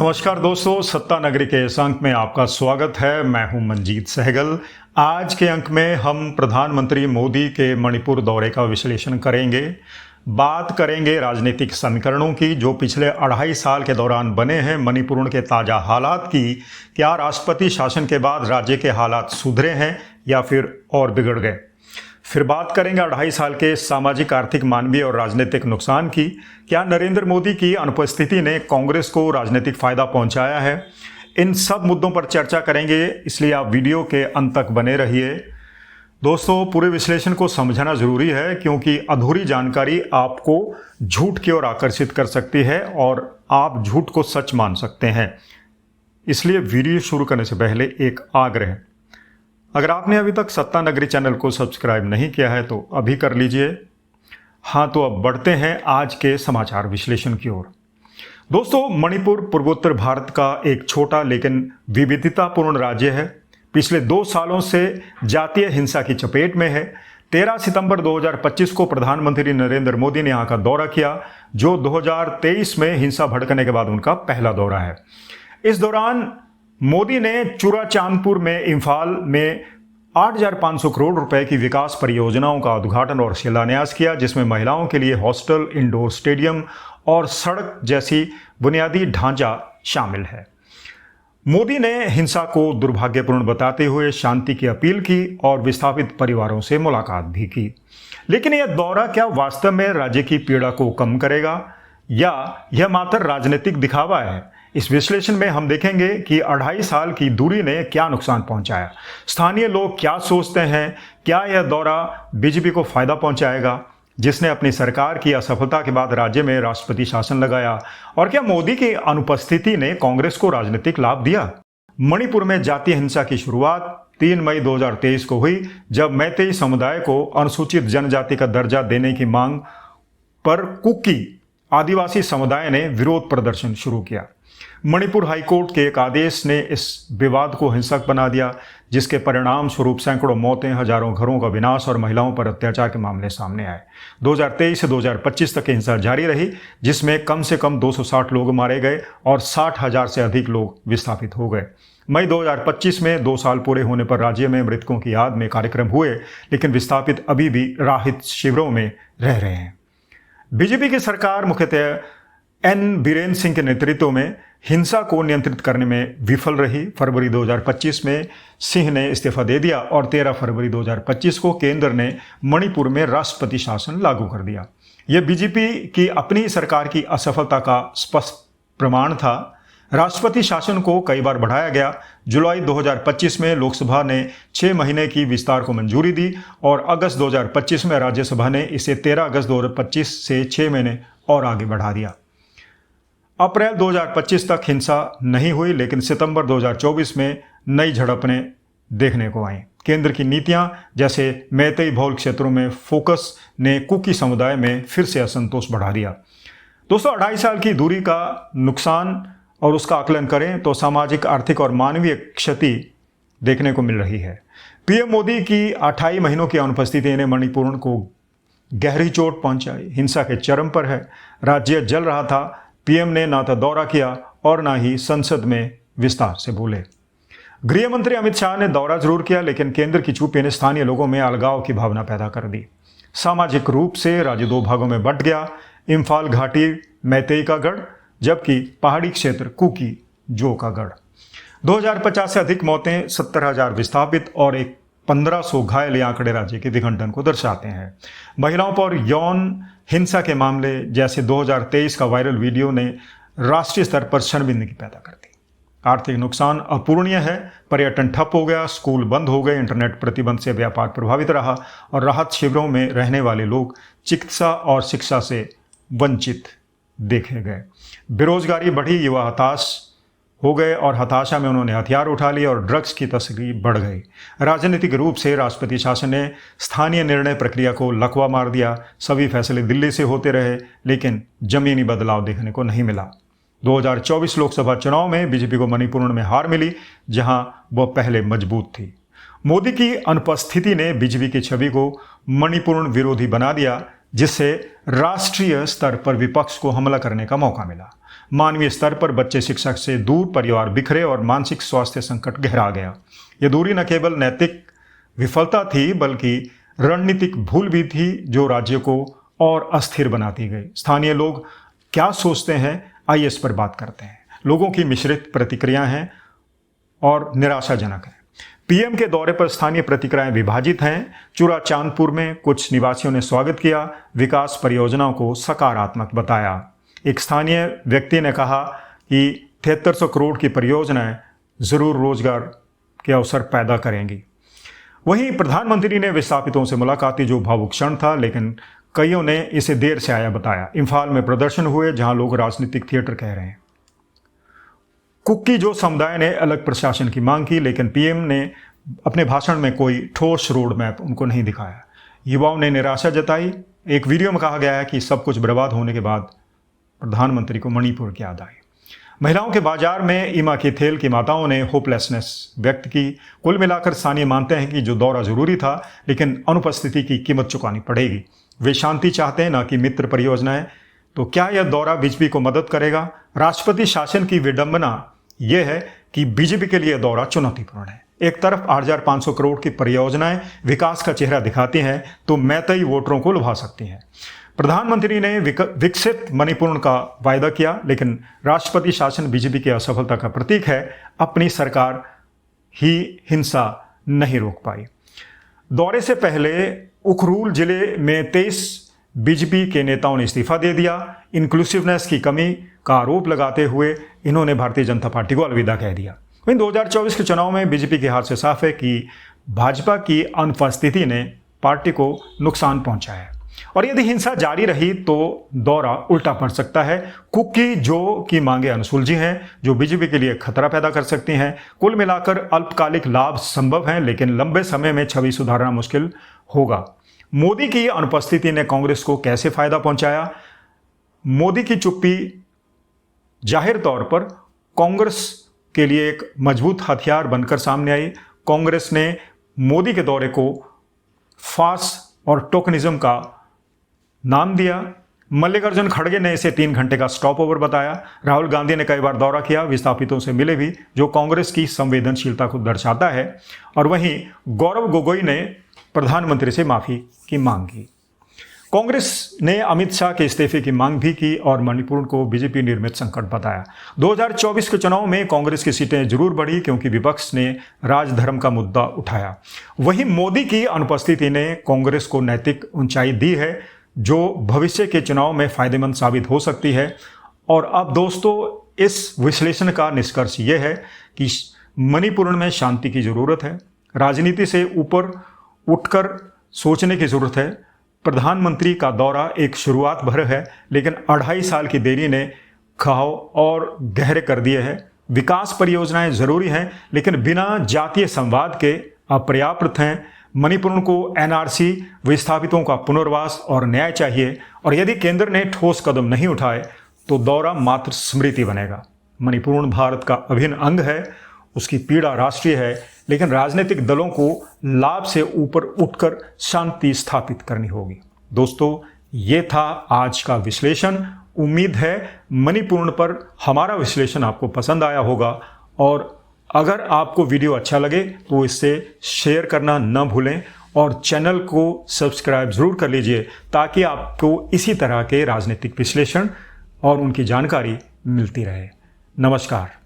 नमस्कार दोस्तों, सत्ता नगरी के इस अंक में आपका स्वागत है। मैं हूं मंजीत सहगल। आज के अंक में हम प्रधानमंत्री मोदी के मणिपुर दौरे का विश्लेषण करेंगे। बात करेंगे राजनीतिक समीकरणों की जो पिछले 2.5 साल के दौरान बने हैं, मणिपुर के ताज़ा हालात की। क्या राष्ट्रपति शासन के बाद राज्य के हालात सुधरे हैं या फिर और बिगड़ गए। फिर बात करेंगे 2.5 साल के सामाजिक, आर्थिक, मानवीय और राजनीतिक नुकसान की। क्या नरेंद्र मोदी की अनुपस्थिति ने कांग्रेस को राजनीतिक फायदा पहुंचाया है। इन सब मुद्दों पर चर्चा करेंगे, इसलिए आप वीडियो के अंत तक बने रहिए। दोस्तों, पूरे विश्लेषण को समझना जरूरी है क्योंकि अधूरी जानकारी आपको झूठ की ओर आकर्षित कर सकती है और आप झूठ को सच मान सकते हैं। इसलिए वीडियो शुरू करने से पहले एक आग्रह, अगर आपने अभी तक सत्ता नगरी चैनल को सब्सक्राइब नहीं किया है तो अभी कर लीजिए। हाँ, तो अब बढ़ते हैं आज के समाचार विश्लेषण की ओर। दोस्तों, मणिपुर पूर्वोत्तर भारत का एक छोटा लेकिन विविधतापूर्ण राज्य है। पिछले 2 सालों से जातीय हिंसा की चपेट में है। 13 सितंबर 2025 को प्रधानमंत्री नरेंद्र मोदी ने यहाँ का दौरा किया, जो 2023 में हिंसा भड़कने के बाद उनका पहला दौरा है। इस दौरान मोदी ने चुराचांदपुर में इम्फाल में 8,500 करोड़ रुपए की विकास परियोजनाओं का उद्घाटन और शिलान्यास किया, जिसमें महिलाओं के लिए हॉस्टल, इंडोर स्टेडियम और सड़क जैसी बुनियादी ढांचा शामिल है। मोदी ने हिंसा को दुर्भाग्यपूर्ण बताते हुए शांति की अपील की और विस्थापित परिवारों से मुलाकात भी की। लेकिन यह दौरा क्या वास्तव में राज्य की पीड़ा को कम करेगा या यह मात्र राजनीतिक दिखावा है। इस विश्लेषण में हम देखेंगे कि 2.5 साल की दूरी ने क्या नुकसान पहुंचाया, स्थानीय लोग क्या सोचते हैं, क्या यह दौरा बीजेपी को फायदा पहुंचाएगा जिसने अपनी सरकार की असफलता के बाद राज्य में राष्ट्रपति शासन लगाया, और क्या मोदी की अनुपस्थिति ने कांग्रेस को राजनीतिक लाभ दिया। मणिपुर में जातीय हिंसा की शुरुआत 3 मई 2023 को हुई, जब मैतेई समुदाय को अनुसूचित जनजाति का दर्जा देने की मांग पर कुकी आदिवासी समुदाय ने विरोध प्रदर्शन शुरू किया। मणिपुर हाईकोर्ट के एक आदेश ने इस विवाद को हिंसक बना दिया, जिसके परिणाम स्वरूप सैकड़ों मौतें, हजारों घरों का विनाश और महिलाओं पर अत्याचार के मामले सामने आए। 2023 से 2025 तक हिंसा जारी रही, जिसमें कम से कम 260 लोग मारे गए और 60,000 से अधिक लोग विस्थापित हो गए। मई 2025 में 2 साल पूरे होने पर राज्य में मृतकों की याद में कार्यक्रम हुए, लेकिन विस्थापित अभी भी राहत शिविरों में रह रहे हैं। बीजेपी की सरकार मुख्यतः एन बीरेन सिंह के नेतृत्व में हिंसा को नियंत्रित करने में विफल रही। फरवरी 2025 में सिंह ने इस्तीफा दे दिया और 13 फरवरी 2025 को केंद्र ने मणिपुर में राष्ट्रपति शासन लागू कर दिया। यह बीजेपी की अपनी सरकार की असफलता का स्पष्ट प्रमाण था। राष्ट्रपति शासन को कई बार बढ़ाया गया। जुलाई 2025 में लोकसभा ने 6 महीने की विस्तार को मंजूरी दी और अगस्त 2025 में राज्यसभा ने इसे 13 अगस्त 2025 से 6 महीने और आगे बढ़ा दिया। अप्रैल 2025 तक हिंसा नहीं हुई, लेकिन सितंबर 2024 में नई झड़पें देखने को आई। केंद्र की नीतियां जैसे मैतेई बहुल क्षेत्रों में फोकस ने कुकी समुदाय में फिर से असंतोष बढ़ा दिया। दोस्तों, 2.5 साल की दूरी का नुकसान और उसका आकलन करें तो सामाजिक, आर्थिक और मानवीय क्षति देखने को मिल रही है। पीएम मोदी की 28 महीनों की अनुपस्थिति ने मणिपुर को गहरी चोट पहुंचाई। हिंसा के चरम पर है। राज्य जल रहा था। पीएम ने ना तो दौरा किया और ना ही संसद में विस्तार से बोले। गृह मंत्री अमित शाह ने दौरा जरूर किया, लेकिन केंद्र की चुप्पी ने स्थानीय लोगों में अलगाव की भावना पैदा कर दी। सामाजिक रूप से राज्य 2 भागों में बंट गया। इम्फाल घाटी मैतेई का गढ़, जबकि पहाड़ी क्षेत्र कुकी जो का गढ़। 2050 से अधिक मौतें, 70,000 विस्थापित और 1500 घायल आंकड़े राज्य के विघटन को दर्शाते हैं। महिलाओं पर यौन हिंसा के मामले जैसे 2023 का वायरल वीडियो ने राष्ट्रीय स्तर पर शर्मिंदगी पैदा कर दी। आर्थिक नुकसान अपूरणीय है। पर्यटन ठप हो गया, स्कूल बंद हो गए, इंटरनेट प्रतिबंध से व्यापार प्रभावित रहा और राहत शिविरों में रहने वाले लोग चिकित्सा और शिक्षा से वंचित देखे गए। बेरोजगारी बढ़ी, युवा हताश हो गए और हताशा में उन्होंने हथियार उठा लिए और ड्रग्स की तस्करी बढ़ गई। राजनीतिक रूप से राष्ट्रपति शासन ने स्थानीय निर्णय प्रक्रिया को लकवा मार दिया। सभी फैसले दिल्ली से होते रहे, लेकिन जमीनी बदलाव देखने को नहीं मिला। 2024 लोकसभा चुनाव में बीजेपी को मणिपुर में हार मिली, जहां वह पहले मजबूत थी। मोदी की अनुपस्थिति ने बीजेपी की छवि को मणिपुर विरोधी बना दिया, जिससे राष्ट्रीय स्तर पर विपक्ष को हमला करने का मौका मिला। मानवीय स्तर पर बच्चे शिक्षक से दूर, परिवार बिखरे और मानसिक स्वास्थ्य संकट गहरा गया। यह दूरी न केवल नैतिक विफलता थी बल्कि रणनीतिक भूल भी थी जो राज्य को और अस्थिर बनाती गई। स्थानीय लोग क्या सोचते हैं, आइए इस पर बात करते हैं। लोगों की मिश्रित प्रतिक्रियाएं हैं और निराशाजनक है। पीएम के दौरे पर स्थानीय प्रतिक्रियाएं विभाजित हैं। चूरा चांदपुर में कुछ निवासियों ने स्वागत किया, विकास परियोजनाओं को सकारात्मक बताया। एक स्थानीय व्यक्ति ने कहा कि 7300 करोड़ की परियोजनाएं जरूर रोजगार के अवसर पैदा करेंगी। वहीं प्रधानमंत्री ने विस्थापितों से मुलाकात की, जो भावुक क्षण था, लेकिन कईयों ने इसे देर से आया बताया। इम्फाल में प्रदर्शन हुए जहां लोग राजनीतिक थिएटर कह रहे हैं। कुक्की जो समुदाय ने अलग प्रशासन की मांग की, लेकिन पीएम ने अपने भाषण में कोई ठोस रोड मैप उनको नहीं दिखाया। युवाओं ने निराशा जताई। एक वीडियो में कहा गया है कि सब कुछ बर्बाद होने के बाद प्रधानमंत्री को मणिपुर की याद आई। महिलाओं के बाजार में इमा की थेल की माताओं ने होपलेसनेस व्यक्त की। कुल मिलाकर स्थानीय मानते हैं कि जो दौरा जरूरी था, लेकिन अनुपस्थिति की कीमत चुकानी पड़ेगी। वे शांति चाहते हैं, न कि मित्र परियोजनाएं। तो क्या यह दौरा बीजेपी को मदद करेगा? राष्ट्रपति शासन की विडंबना यह है कि बीजेपी के लिए दौरा चुनौतीपूर्ण है। एक तरफ 8500 करोड़ की परियोजनाएं विकास का चेहरा दिखाती हैं, तो मैतेई वोटरों को लुभा सकती हैं। प्रधानमंत्री ने विकसित मणिपुर का वायदा किया, लेकिन राष्ट्रपति शासन बीजेपी की असफलता का प्रतीक है। अपनी सरकार ही हिंसा नहीं रोक पाई। दौरे से पहले उखरूल जिले में 23 बीजेपी के नेताओं ने इस्तीफा दे दिया। इंक्लूसिवनेस की कमी का आरोप लगाते हुए इन्होंने भारतीय जनता पार्टी को अलविदा कह दिया। वहीं 2024 के चुनाव में बीजेपी की हार से साफ है कि भाजपा की अनुपस्थिति ने पार्टी को नुकसान पहुंचाया है, और यदि हिंसा जारी रही तो दौरा उल्टा पड़ सकता है। कुक्की जो की मांगे अनसुलझी हैं, जो बीजेपी के लिए खतरा पैदा कर सकती हैं। कुल मिलाकर अल्पकालिक लाभ संभव हैं, लेकिन लंबे समय में छवि सुधारना मुश्किल होगा। मोदी की अनुपस्थिति ने कांग्रेस को कैसे फायदा पहुंचाया? मोदी की चुप्पी जाहिर तौर पर कांग्रेस के लिए एक मजबूत हथियार बनकर सामने आई। कांग्रेस ने मोदी के दौरे को फार्स और टोकनिज्म का नाम दिया। मल्लिकार्जुन खड़गे ने इसे 3 घंटे का स्टॉप ओवर बताया। राहुल गांधी ने कई बार दौरा किया, विस्थापितों से मिले भी, जो कांग्रेस की संवेदनशीलता को दर्शाता है। और वहीं गौरव गोगोई ने प्रधानमंत्री से माफी की मांग की। कांग्रेस ने अमित शाह के इस्तीफे की मांग भी की और मणिपुर को बीजेपी निर्मित संकट बताया। 2024 के चुनाव में कांग्रेस की सीटें जरूर बढ़ी क्योंकि विपक्ष ने राजधर्म का मुद्दा उठाया। वहीं मोदी की अनुपस्थिति ने कांग्रेस को नैतिक ऊंचाई दी है, जो भविष्य के चुनाव में फायदेमंद साबित हो सकती है। और अब दोस्तों, इस विश्लेषण का निष्कर्ष यह है कि मणिपुर में शांति की जरूरत है। राजनीति से ऊपर उठकर सोचने की जरूरत है। प्रधानमंत्री का दौरा एक शुरुआत भर है, लेकिन 2.5 साल की देरी ने घाव और गहरे कर दिए हैं। विकास परियोजनाएं जरूरी हैं, लेकिन बिना जातीय संवाद के अपर्याप्त हैं। मणिपुर को एनआरसी, विस्थापितों का पुनर्वास और न्याय चाहिए, और यदि केंद्र ने ठोस कदम नहीं उठाए तो दौरा मात्र स्मृति बनेगा। मणिपुर भारत का अभिन्न अंग है, उसकी पीड़ा राष्ट्रीय है, लेकिन राजनीतिक दलों को लाभ से ऊपर उठकर शांति स्थापित करनी होगी। दोस्तों, ये था आज का विश्लेषण। उम्मीद है मणिपुर पर हमारा विश्लेषण आपको पसंद आया होगा, और अगर आपको वीडियो अच्छा लगे तो इससे शेयर करना न भूलें और चैनल को सब्सक्राइब जरूर कर लीजिए, ताकि आपको इसी तरह के राजनीतिक विश्लेषण और उनकी जानकारी मिलती रहे। नमस्कार।